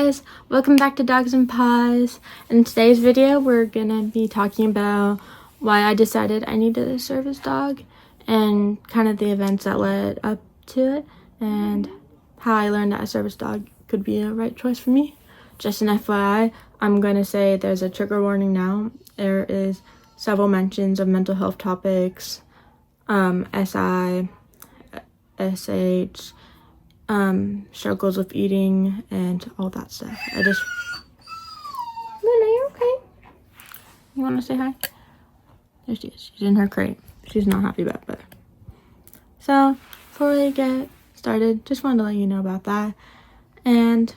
guys, welcome back to Dogs and Paws. In today's video we're gonna be talking about why I decided I needed a service dog and kind of the events that led up to it and how I learned that a service dog could be a right choice for me. Just an FYI, I'm gonna say there's a trigger warning now. There is several mentions of mental health topics, SI, SH, struggles with eating and all that stuff. Luna, you okay? You want to say hi? There she is. She's in her crate. She's not happy about it. So before we get started, just wanted to let you know about that, and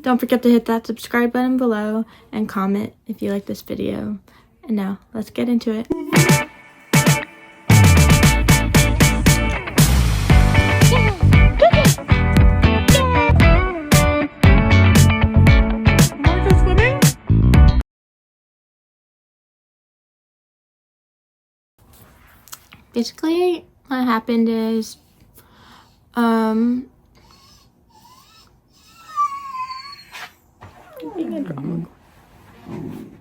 don't forget to hit that subscribe button below and comment if you like this video. And now let's get into it. Basically, what happened is, being a drama queen.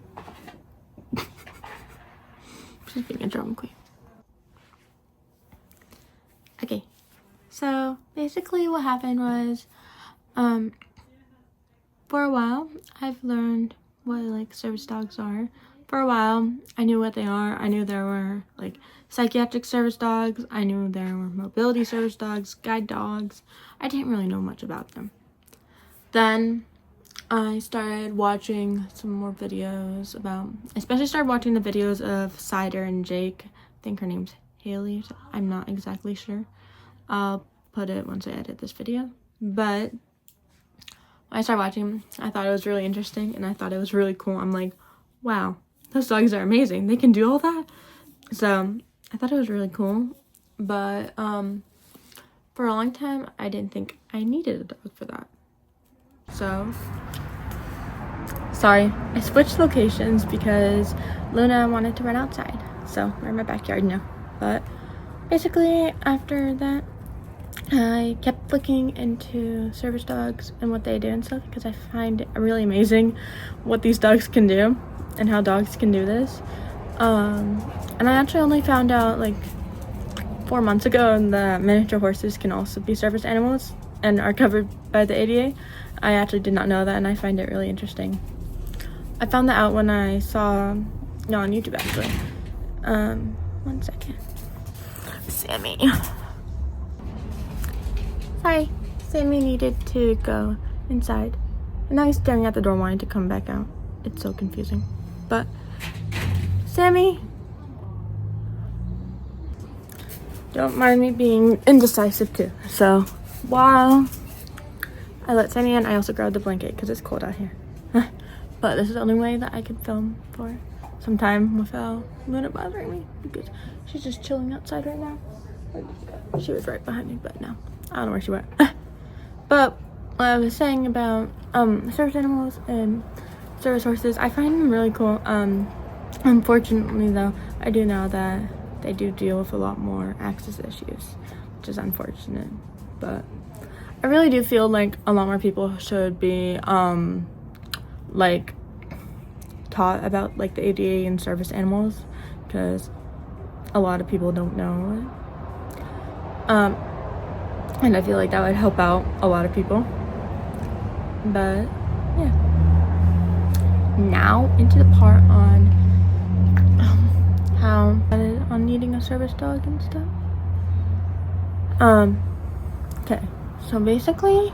She's being a drama queen. Okay, so basically what happened was, for a while, I've learned what like service dogs are. For a while, I knew what they are. I knew there were like psychiatric service dogs. I knew there were mobility service dogs, guide dogs. I didn't really know much about them. Then I started watching some more videos about, especially started watching the videos of Cider and Jake. I think her name's Haley. I'm not exactly sure. I'll put it once I edit this video. But when I started watching, I thought it was really interesting and I thought it was really cool. I'm like, wow, those dogs are amazing. They can do all that. So I thought it was really cool. But for a long time, I didn't think I needed a dog for that. So, sorry, I switched locations because Luna wanted to run outside. So we're in my backyard now. But basically, after that, I kept looking into service dogs and what they do and stuff because I find it really amazing what these dogs can do and how dogs can do this. And I actually only found out like 4 months ago that miniature horses can also be service animals and are covered by the ADA. I actually did not know that, and I find it really interesting. I found that out when I saw, no, on YouTube actually. 1 second. Sammy. Sorry, Sammy needed to go inside. And now he's staring at the door wanting to come back out. It's so confusing. But, Sammy! Don't mind me being indecisive too. So, while I let Sammy in, I also grabbed the blanket because it's cold out here. But this is the only way that I could film for some time without Luna bothering me because she's just chilling outside right now. She was right behind me, but no. I don't know where she went. But what I was saying about service animals and service horses, I find them really cool. Unfortunately though, I do know that they do deal with a lot more access issues, which is unfortunate. But I really do feel like a lot more people should be like taught about like the ADA and service animals because a lot of people don't know it. And I feel like that would help out a lot of people. But yeah. Now into the part on how on needing a service dog and stuff. Okay. So basically,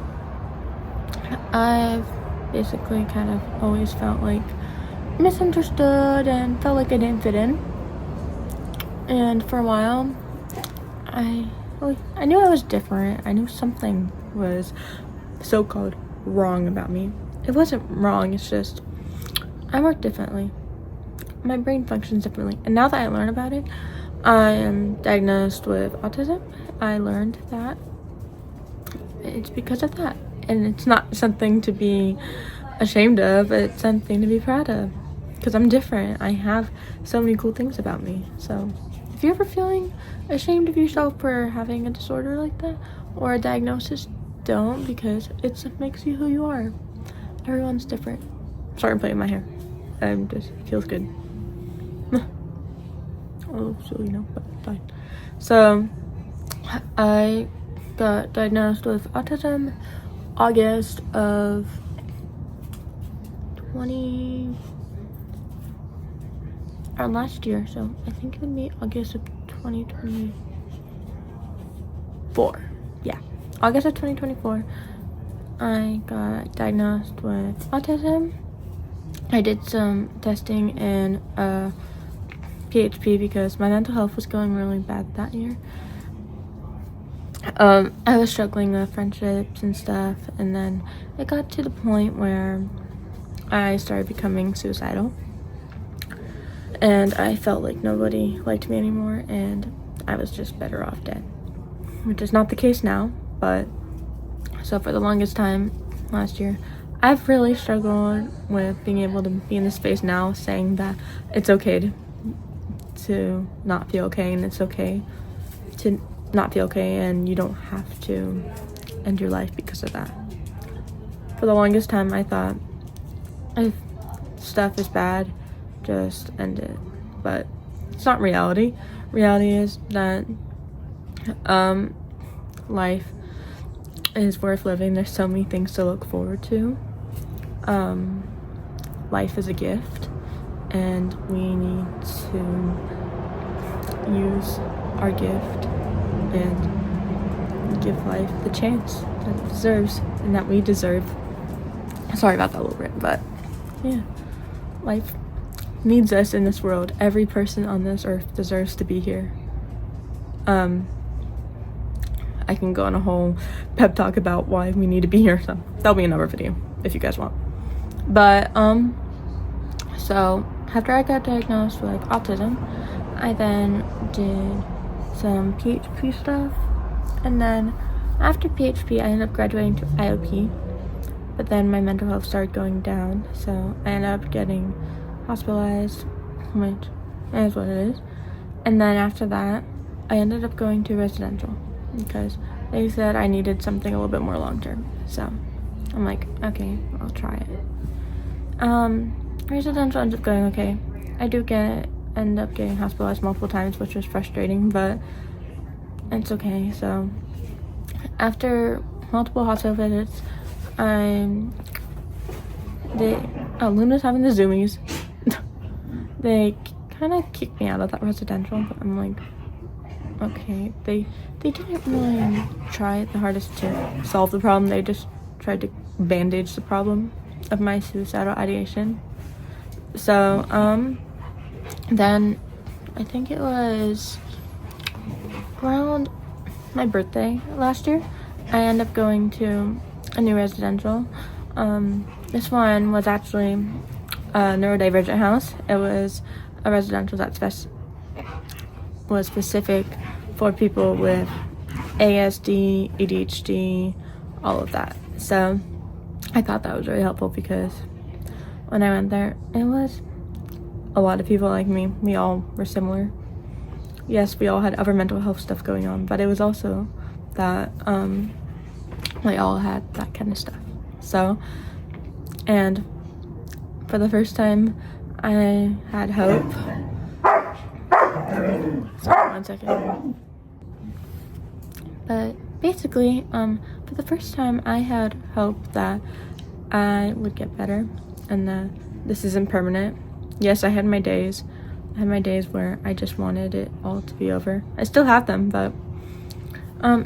I've basically kind of always felt like misunderstood and felt like I didn't fit in. And for a while, I knew I was different. I knew something was so-called wrong about me. It wasn't wrong, it's just I work differently. My brain functions differently. And now that I learn about it, I am diagnosed with autism. I learned that it's because of that. And it's not something to be ashamed of, it's something to be proud of. Because I'm different. I have so many cool things about me. So if you're ever feeling ashamed of yourself for having a disorder like that or a diagnosis, don't, because it makes you who you are. everyone's different. Sorry, I'm playing with my hair. Just it feels good. Oh, so but fine. So I got diagnosed with autism August of last year, so I think it would be August of 2024. Yeah, August of 2024, I got diagnosed with autism. I did some testing in PHP because my mental health was going really bad that year. I was struggling with friendships and stuff, and then it got to the point where I started becoming suicidal, and I felt like nobody liked me anymore, and I was just better off dead, which is not the case now. But so for the longest time last year, I've really struggled with being able to be in this space now, saying that it's okay to not feel okay, and it's okay to not feel okay, and you don't have to end your life because of that. For the longest time, I thought, if stuff is bad, just end it. But it's not reality. Reality is that life is worth living. There's so many things to look forward to. Life is a gift, and we need to use our gift and give life the chance that it deserves and that we deserve. Sorry about that a little bit, but yeah, life needs us in this world. Every person on this earth deserves to be here. I can go on a whole pep talk about why we need to be here, so that'll be another video if you guys want. But so after I got diagnosed with autism, I then did some PHP stuff, and then after PHP I ended up graduating to IOP, but then my mental health started going down, so I ended up getting hospitalized, which is what it is. And then after that I ended up going to residential because they said I needed something a little bit more long-term, so I'm like, okay, I'll try it. Residential ends up going okay. I do end up getting hospitalized multiple times, which was frustrating, but it's okay. So after multiple hospital visits, Luna's having the zoomies. They kind of kicked me out of that residential, but I'm like, okay. They didn't really try the hardest to solve the problem. They just tried to bandage the problem of my suicidal ideation. So then I think it was around my birthday last year, I ended up going to a new residential. This one was actually a neurodivergent house. It was a residential that was specific for people with ASD, ADHD, all of that. So I thought that was really helpful because when I went there, it was a lot of people like me. We all were similar. Yes, we all had other mental health stuff going on, but it was also that we all had that kind of stuff. So, and for the first time, I had hope. Sorry, 1 second. But basically, for the first time, I had hope that I would get better and that this isn't permanent. Yes, I had my days. I had my days where I just wanted it all to be over. I still have them, but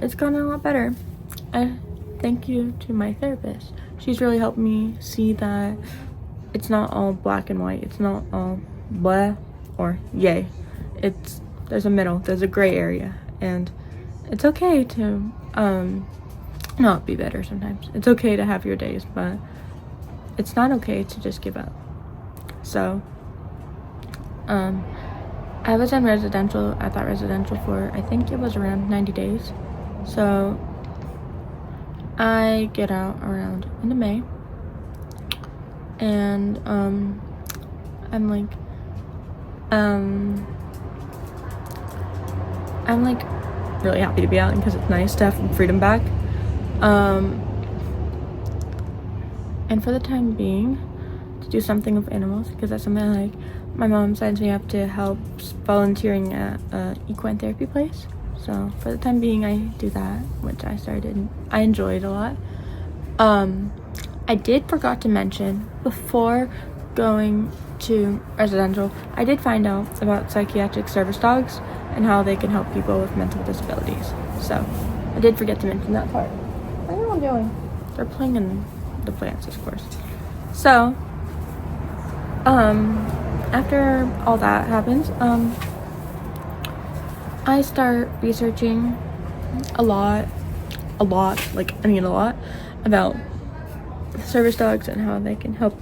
it's gotten a lot better. I thank you to my therapist. She's really helped me see that it's not all black and white. It's not all blah or yay. There's a middle. There's a gray area, and it's okay to not be better sometimes. It's okay to have your days, but it's not okay to just give up. So I was in residential at that residential for, I think it was around 90 days. So I get out around end of May, and I'm like really happy to be out because it's nice to have freedom back. And for the time being, to do something with animals, because that's something I like. My mom signs me up to help volunteering at an equine therapy place. So for the time being, I do that, which I enjoyed a lot. I did forgot to mention, before going to residential, I did find out about psychiatric service dogs and how they can help people with mental disabilities. So I did forget to mention that part. What are you all doing? They're playing in the plants, of course. So after all that happens, I start researching a lot about service dogs and how they can help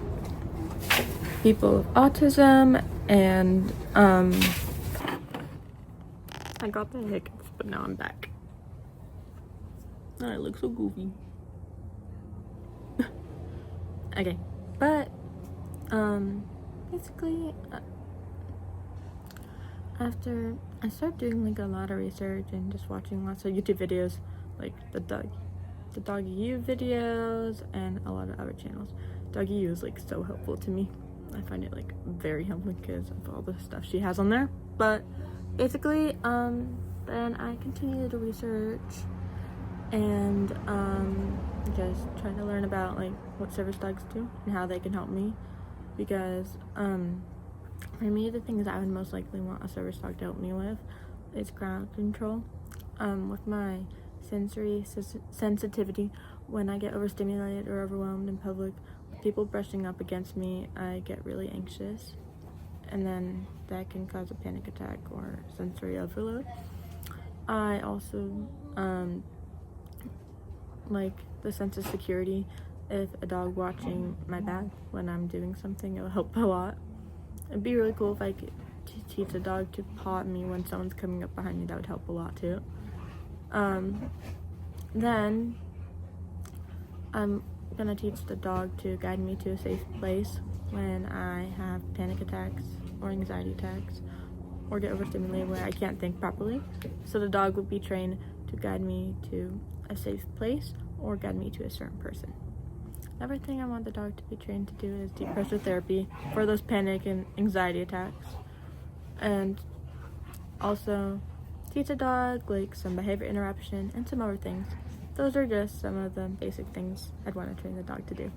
people with autism. And I got the hiccups, but now I'm back. I look so goofy. Okay, but basically, after I started doing like a lot of research and just watching lots of YouTube videos, like the Doggy U videos and a lot of other channels. Doggy U is like so helpful to me. I find it like very helpful because of all the stuff she has on there. But basically, then I continued to research and just try to learn about like what service dogs do and how they can help me, because for me, the things I would most likely want a service dog to help me with is ground control. With my sensory sensitivity, when I get overstimulated or overwhelmed in public, with people brushing up against me, I get really anxious, and then that can cause a panic attack or sensory overload. I also like the sense of security. If a dog watching my back when I'm doing something, it will help a lot. It'd be really cool if I could teach a dog to paw at me when someone's coming up behind me. That would help a lot too. Then I'm gonna teach the dog to guide me to a safe place when I have panic attacks or anxiety attacks or get overstimulated where I can't think properly. So the dog will be trained to guide me to a safe place or guide me to a certain person. Everything I want the dog to be trained to do is deep pressure therapy for those panic and anxiety attacks. And also teach a dog like some behavior interruption and some other things. Those are just some of the basic things I'd want to train the dog to do.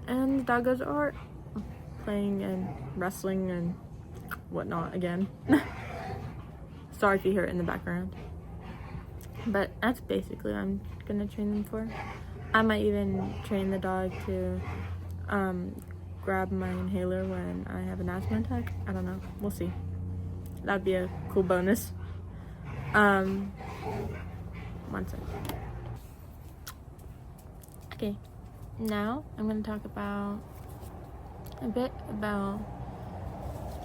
And the dog goes over playing and wrestling and whatnot again. Sorry if you hear it in the background. But that's basically what I'm gonna train them for. I might even train the dog to grab my inhaler when I have an asthma attack. I don't know. We'll see. That'd be a cool bonus. One second. Okay, now I'm going to talk about a bit about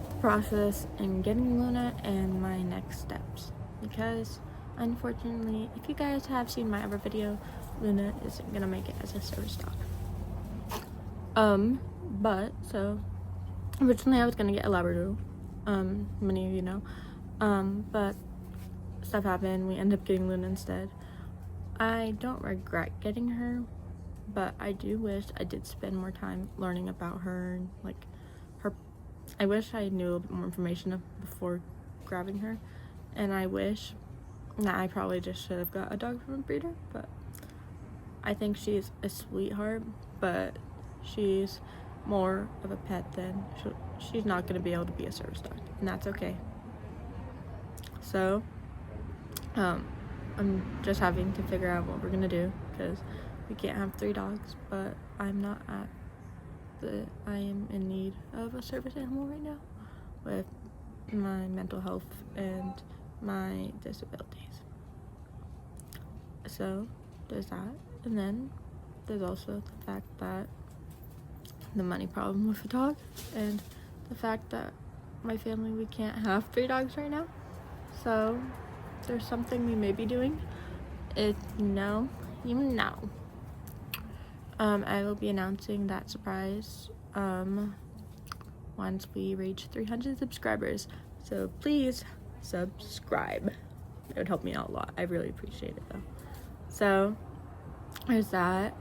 the process in getting Luna and my next steps. Because unfortunately, if you guys have seen my other video, Luna isn't gonna make it as a service dog. But so originally I was gonna get a Labrador. Many of you know. But stuff happened. We ended up getting Luna instead. I don't regret getting her, but I do wish I did spend more time learning about her and like her. I wish I knew a little bit more information before grabbing her, and I wish that I probably just should have got a dog from a breeder, but I think she's a sweetheart, but she's more of a pet than she's not going to be able to be a service dog, and that's okay. So I'm just having to figure out what we're going to do, because we can't have 3 dogs, but I am in need of a service animal right now with my mental health and my disabilities. So there's that, and then there's also the fact that the money problem with a dog, and the fact that my family, we can't have 3 dogs right now. So there's something we may be doing. If you know, you know. I will be announcing that surprise once we reach 300 subscribers. So please subscribe. It would help me out a lot. I really appreciate it though. So there's that.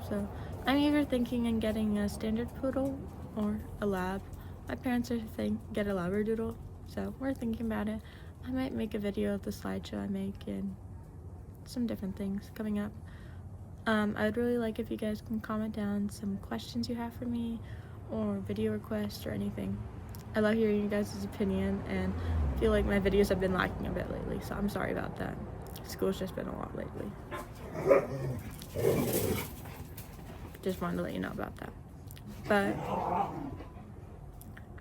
So I'm either thinking in getting a standard poodle or a lab. My parents are get a labradoodle, so we're thinking about it. I might make a video of the slideshow I make and some different things coming up. I would really like if you guys can comment down some questions you have for me or video requests or anything. I love hearing you guys' opinion, and I feel like my videos have been lacking a bit lately, so I'm sorry about that. School's just been a lot lately. Just wanted to let you know about that. But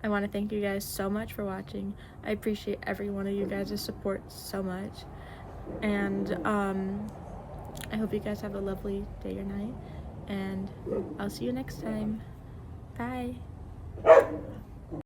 I want to thank you guys so much for watching. I appreciate every one of you guys' support so much. And I hope you guys have a lovely day or night. And I'll see you next time. Bye.